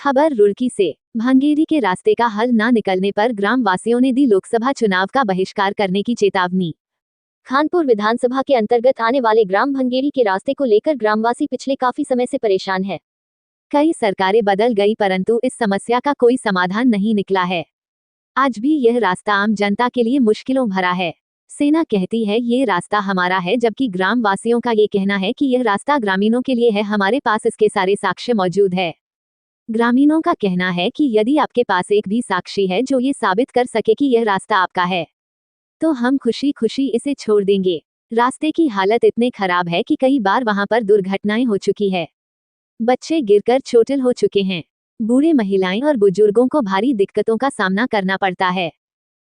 खबर रुड़की से। भांगेरी के रास्ते का हल न निकलने पर ग्राम वासियों ने दी लोकसभा चुनाव का बहिष्कार करने की चेतावनी। खानपुर विधानसभा के अंतर्गत आने वाले ग्राम भंगेरी के रास्ते को लेकर ग्रामवासी पिछले काफी समय से परेशान है। कई सरकारें बदल गई परंतु इस समस्या का कोई समाधान नहीं निकला है। आज भी यह रास्ता आम जनता के लिए मुश्किलों भरा है। सेना कहती है ये रास्ता हमारा है, जबकि ग्राम वासियों का ये कहना है कि यह रास्ता ग्रामीणों के लिए है। हमारे पास इसके सारे साक्ष्य मौजूद है। ग्रामीणों का कहना है कि यदि आपके पास एक भी साक्षी है जो ये साबित कर सके कि यह रास्ता आपका है, तो हम खुशी खुशी इसे छोड़ देंगे। रास्ते की हालत इतने खराब है कि कई बार वहां पर दुर्घटनाएं हो चुकी है। बच्चे गिरकर चोटिल हो चुके हैं। बूढ़े, महिलाएं और बुजुर्गों को भारी दिक्कतों का सामना करना पड़ता है।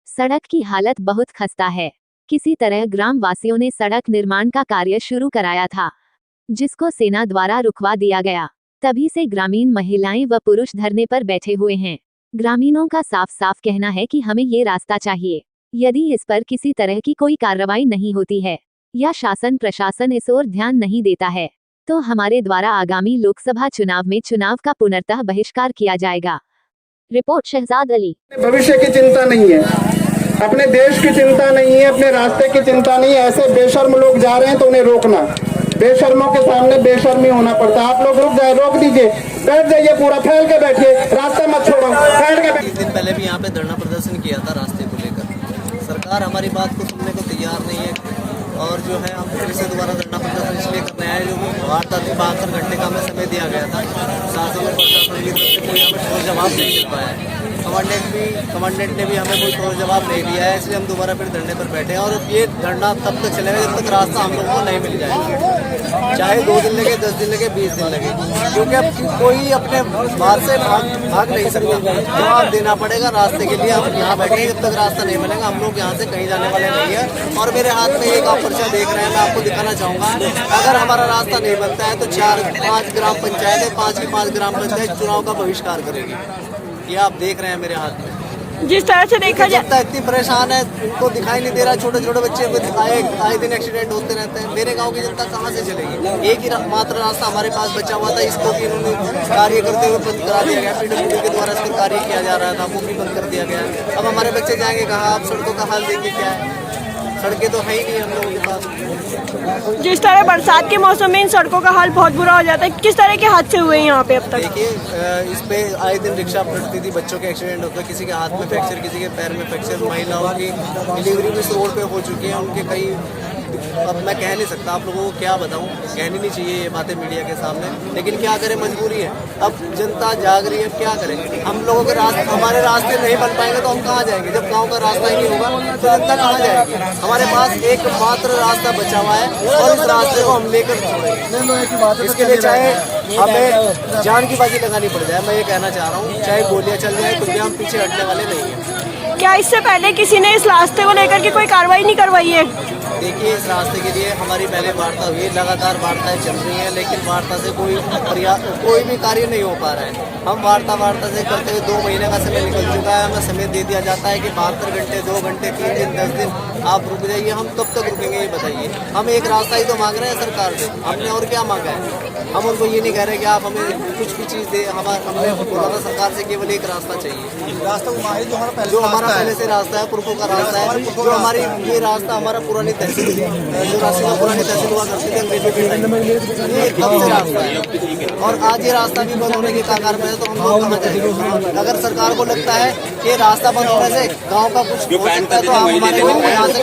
सड़क की हालत बहुत खस्ता है। किसी तरह ग्राम वासियों ने सड़क निर्माण का कार्य शुरू कराया था, जिसको सेना द्वारा रुकवा दिया गया। तभी से ग्रामीण महिलाएं व पुरुष धरने पर बैठे हुए हैं। ग्रामीणों का साफ साफ कहना है कि हमें ये रास्ता चाहिए। यदि इस पर किसी तरह की कोई कार्रवाई नहीं होती है या शासन प्रशासन इस ओर ध्यान नहीं देता है, तो हमारे द्वारा आगामी लोकसभा चुनाव में चुनाव का पुनर्तः बहिष्कार किया जाएगा। रिपोर्ट शहजाद अली। भविष्य की चिंता नहीं है, अपने देश की चिंता नहीं है, अपने रास्ते की चिंता नहीं है। ऐसे बेशर्म लोग जा रहे हैं तो उन्हें रोकना। बेशर्मों के सामने बेशर्मी होना पड़ता है। आप लोग रुक जाए, रोक दीजिए, बैठ जाइए, पूरा फैल के बैठिए, रास्ता मत छोड़ो, फैल के। 3 दिन पहले भी यहाँ पे धरना प्रदर्शन किया था रास्ते को लेकर। सरकार हमारी बात को सुनने को तैयार नहीं है और जो है हम फिर से दोबारा धरना प्रदर्शन इसलिए करने आए जो वार्ता थी 72 घंटे का हमें समय दिया गया था। शासन और प्रशासन की तरफ से कोई हमें ठोस जवाब नहीं मिल पाया है। कमांडेंट ने भी हमें कोई ठोस जवाब नहीं दिया है, इसलिए हम दोबारा फिर धरने पर बैठे हैं। और ये धरना तब तक चलेगा जब तक रास्ता हम लोगों को नहीं मिल जाएगा, चाहे 2 दिन लगे, 10 दिन लगे, 20 दिन लगे, क्योंकि अब कोई अपने बात से भाग नहीं सकता। जवाब देना पड़ेगा रास्ते के लिए। हम यहाँ बैठे जब तक रास्ता नहीं मिलेगा, हम लोग यहाँ से कहीं जाने वाले नहीं है। और मेरे हाथ में एक आप पर्चा देख रहे हैं, मैं आपको दिखाना चाहूँगा। अगर हमारा रास्ता नहीं बनता है तो 4-5 ग्राम पंचायतें, 5 की 5 ग्राम पंचायत चुनाव का बहिष्कार करेगी। ये आप देख रहे हैं मेरे हाथ में। जिस तरह से देखा जाता है इतनी परेशान है, उनको दिखाई नहीं दे रहा। छोटे छोटे बच्चे आए दिन एक्सीडेंट होते रहते हैं। मेरे गांव की जनता कहाँ से चलेगी? एक ही मात्र रास्ता हमारे पास बचा हुआ था, इसको भी इन्होंने कार्य करते हुए बंद करा दिया गया। PWD के द्वारा इसका कार्य किया जा रहा था, वो भी बंद कर दिया गया। अब हमारे बच्चे जाएंगे कहाँ? आप सड़कों का हाल देखिए क्या है। सड़कें तो है ही नहीं हम लोगों के पास। जिस तरह बरसात के मौसम में इन सड़कों का हाल बहुत बुरा हो जाता है, किस तरह के हादसे हुए हैं यहाँ पे अब तक? देखिए, इस पे आए दिन रिक्शा पलटती थी, बच्चों के एक्सीडेंट होते हैं, किसी के हाथ में फ्रैक्चर, किसी के पैर में फ्रैक्चर। महिलाओं की डिलीवरी भी रोड पे हो चुकी है, उनके कई। अब मैं कह नहीं सकता, आप लोगों को क्या बताऊं, कहनी नहीं चाहिए ये बातें मीडिया के सामने, लेकिन क्या करें, मजबूरी है। अब जनता जाग रही है, क्या करें? हम लोगों के रास्ते, हमारे रास्ते नहीं बन पाएंगे तो हम कहाँ जाएंगे? जब गांव का रास्ता ही नहीं होगा तो जनता कहाँ जाएगी? हमारे पास एकमात्र रास्ता बचा हुआ है और इस रास्ते को हम लेकर छोड़ेंगे। इसके लिए चाहे हमें जान की बाजी लगानी पड़ जाए, मैं ये कहना चाह रहा हूँ, चाहे गोलियाँ चल जाए तो भी हम पीछे हटने वाले नहीं हैं। क्या इससे पहले किसी ने इस रास्ते को लेकर के कोई कार्रवाई नहीं करवाई है? देखिए, इस रास्ते के लिए हमारी पहले वार्ता हुई, लगातार वार्ताएं चल रही हैं, लेकिन वार्ता से कोई भी कार्य नहीं हो पा रहा है। हम वार्ता से करते हुए 2 महीने का समय निकल चुका है। हमें समय दे दिया जाता है कि 72 घंटे, 2 घंटे, 3 दिन, 10 दिन आप रुक जाइए। हम कब तक रुकेंगे ये बताइए? हम एक रास्ता ही तो मांग रहे हैं सरकार से, हमने और क्या मांगा है? हम उनको ये नहीं कह रहे कि आप हमें कुछ भी चीज़ दे। हमने बोला था सरकार से केवल एक रास्ता चाहिए, रास्ता जो हमारा पहले से रास्ता है, पुरखों का रास्ता है, जो हमारी ये रास्ता हमारा पुरानी तहसील, जो रास्ता पुरानी तहसील हुआ करती थी अंग्रेजों के टाइम, ये तब से रास्ता है। और आज ये रास्ता भी बंद होने के कगार पर है, तो हम लोग कहाँ जाएंगे? अगर सरकार को लगता है कि रास्ता बंद होने से गाँव का कुछ हो सकता है तो हम हमारे यहाँ से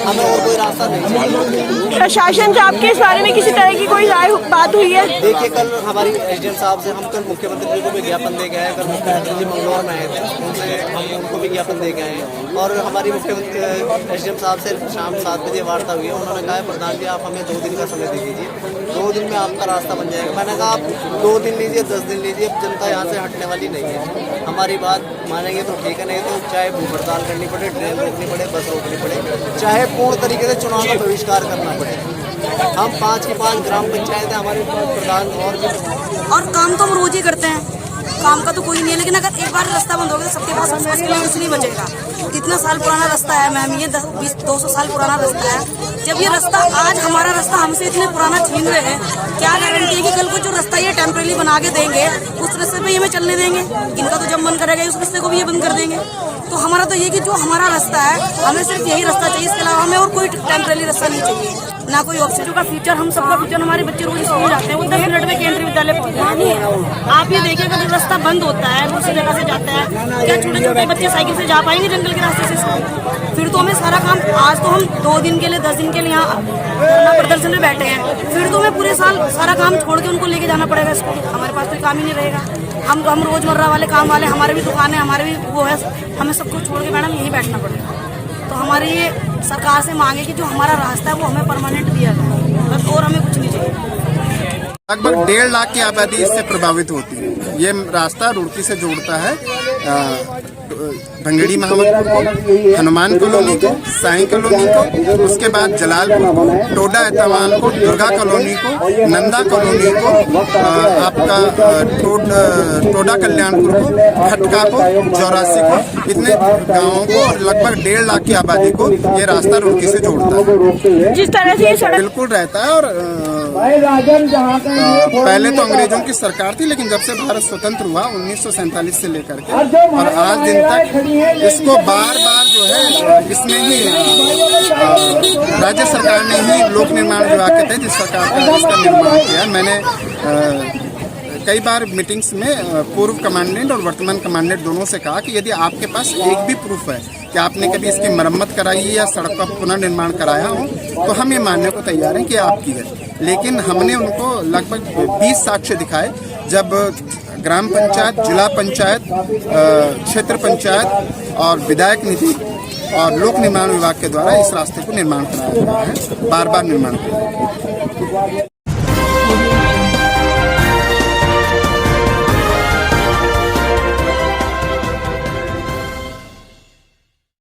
हमें और कोई रास्ता नहीं। प्रशासन से आपके इस बारे में किसी तरह की कोई बात हुई है? देखिए, कल हमारी SDM साहब से हम कल मुख्यमंत्री जी को विज्ञापन दे गए हैं। कल मुख्यमंत्री जी मंगलौर में आए थे, उनसे हम उनको विज्ञापन दे गए हैं। और हमारी मुख्यमंत्री SDM साहब से शाम 7 बजे वार्ता हुई है। उन्होंने कहा है प्रधान जी आप हमें 2 दिन का समय दे दीजिए, 2 दिन में आपका रास्ता बन जाएगा। मैंने कहा आप 2 दिन लीजिए, 10 दिन लीजिए, अब जनता यहाँ से हटने वाली नहीं है। हमारी बात मानेंगे तो ठीक है, नहीं तो चाहे भूख हड़ताल करनी पड़े, ट्रेन रोकनी पड़े, बस रोकनी पड़े, चाहे पूर्ण तरीके से चुनाव का बहिष्कार करना पड़े। हम 5 की 5 ग्राम पंचायत है हमारे प्रधान और काम तो हम रोज ही करते हैं। काम का तो कोई नहीं है, लेकिन अगर एक बार रास्ता बंद हो गया तो सबके पास उसके लिए कुछ नहीं बचेगा। कितना साल पुराना रास्ता है मैम, ये 10-20-200 साल पुराना रास्ता है। जब ये रास्ता आज हमारा रास्ता हमसे इतने पुराना छीन रहे हैं, क्या गारंटी है कि कल को जो रास्ता ये टेम्परेरी बना के देंगे उस रास्ते पे हमें चलने देंगे? इनका तो जब मन करेगा उस रास्ते को भी ये बंद कर देंगे। तो हमारा तो ये कि जो हमारा रास्ता है हमें सिर्फ यही रास्ता चाहिए, इसके अलावा हमें और कोई टेम्परेरी रास्ता नहीं चाहिए, ना कोई ऑप्शन का फ्यूचर। हम सबका फ्यूचर, हमारे बच्चे रोज स्कूल जाते हैं, वो 10 मिनट में केंद्रीय विद्यालय पहुंचते हैं। आप ये देखिए अगर रास्ता बंद होता है दूसरी जगह से जाता है, क्या छोटे छोटे बच्चे साइकिल से जा पाएंगे जंगल के रास्ते से स्कूल? फिर तो हमें सारा काम, आज तो हम 2 दिन के लिए 10 दिन के लिए यहाँ धरना प्रदर्शन में बैठे हैं, फिर तो हमें पूरे साल सारा काम छोड़ के उनको लेके जाना पड़ेगा स्कूल। हमारे पास कोई काम ही नहीं रहेगा। हम रोजमर्रा वाले काम वाले, हमारे भी दुकान है, हमारे भी वो है, हमें सब कुछ छोड़ के मैडम यहीं बैठना पड़ेगा। तो हमारी ये सरकार से मांगे कि जो हमारा रास्ता है वो हमें परमानेंट दिया जाए, बस और हमें कुछ नहीं चाहिए। लगभग 1.5 लाख की आबादी इससे प्रभावित होती है। ये रास्ता रुड़की से जोड़ता है भंगेड़ी महावतपुर को, हनुमान कॉलोनी को, साई कॉलोनी को, उसके बाद जलालपुर को, टोडा एतवान को, दुर्गा कॉलोनी को, नंदा कॉलोनी को, आपका टोडा कल्याणपुर को, खटका को, चौरासी को, इतने गांवों को लगभग 1.5 लाख की आबादी को ये रास्ता रुड़की से जोड़ता है। जिस तरह से ये सड़क बिल्कुल रहता है। और पहले तो अंग्रेजों की सरकार थी, लेकिन जब से भारत स्वतंत्र हुआ 1947 से लेकर के और आज दिन तक इसको बार बार जो है इसमें ही राज्य सरकार ने ही लोक निर्माण विभाग के तहत इस सरकार का इसका निर्माण किया। मैंने कई बार मीटिंग्स में पूर्व कमांडेंट और वर्तमान कमांडेंट दोनों से कहा कि यदि आपके पास एक भी प्रूफ है कि आपने कभी इसकी मरम्मत कराई है या सड़क का पुनर्निर्माण कराया हो तो हम ये मानने को तैयार हैं कि आपकी है। लेकिन हमने उनको लगभग 20 साक्ष्य दिखाए जब ग्राम पंचायत, जिला पंचायत, क्षेत्र पंचायत और विधायक निधि और लोक निर्माण विभाग के द्वारा इस रास्ते को निर्माण कराया गया है, बार बार निर्माण कराया गया है।